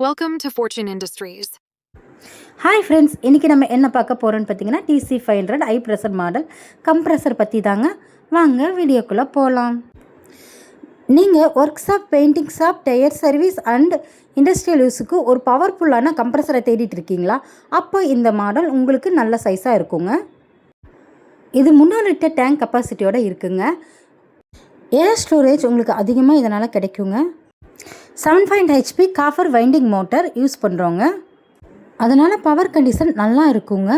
Welcome to Fortune Industries. Hi friends, இன்றைக்கி நம்ம என்ன பார்க்க போகிறோன்னு பார்த்தீங்கன்னா TC500 ஐ ப்ரெஷர் மாடல் கம்ப்ரெசர் பற்றி தாங்க. வாங்க வீடியோக்குள்ளே போகலாம். நீங்கள் work shop, painting shop, tyre service and industrial யூஸுக்கு ஒரு பவர்ஃபுல்லான கம்ப்ரெசரை தேடிட்டு இருக்கீங்களா? அப்போ இந்த மாடல் உங்களுக்கு நல்ல சைஸாக இருக்குங்க. இது 300 லிட்டர் டேங்க் கெப்பாசிட்டியோடு இருக்குங்க. ஏர் ஸ்டோரேஜ் உங்களுக்கு அதிகமாக இதனால் கிடைக்குங்க. 7.5 HP copper winding motor use பண்ணுறோங்க. அதனால் பவர் கண்டிஷன் நல்லா இருக்குங்க.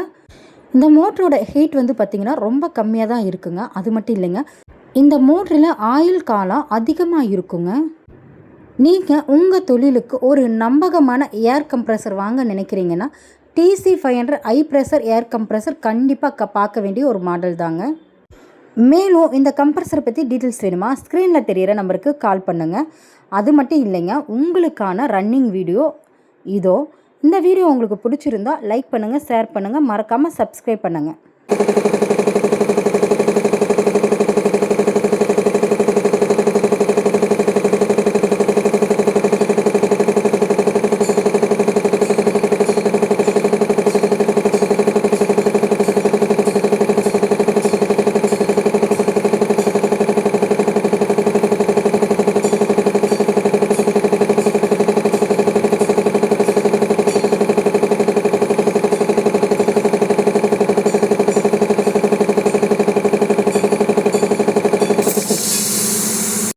இந்த மோட்டரோட ஹீட் பார்த்திங்கன்னா ரொம்ப கம்மியாக தான் இருக்குங்க. அது மட்டும் இல்லைங்க, இந்த மோட்டரில் ஆயில் காலம் அதிகமாக இருக்குங்க. நீங்கள் உங்கள் தொழிலுக்கு ஒரு நம்பகமான ஏர் கம்ப்ரெசர் வாங்க நினைக்கிறீங்கன்னா TC500 ஐ ப்ரெஷர் ஏர் கம்ப்ரெசர் கண்டிப்பாக பார்க்க வேண்டிய ஒரு மாடல் தாங்க. மேலும் இந்த கம்ப்ரெசரை பற்றி டீட்டெயில்ஸ் வேணுமா? ஸ்க்ரீனில் தெரிகிற நம்பருக்கு கால் பண்ணுங்கள். அது மட்டும் இல்லைங்க, உங்களுக்கான ரன்னிங் வீடியோ இதோ. இந்த வீடியோ உங்களுக்கு பிடிச்சிருந்தா லைக் பண்ணுங்கள், ஷேர் பண்ணுங்கள், மறக்காமல் சப்ஸ்கிரைப் பண்ணுங்கள்.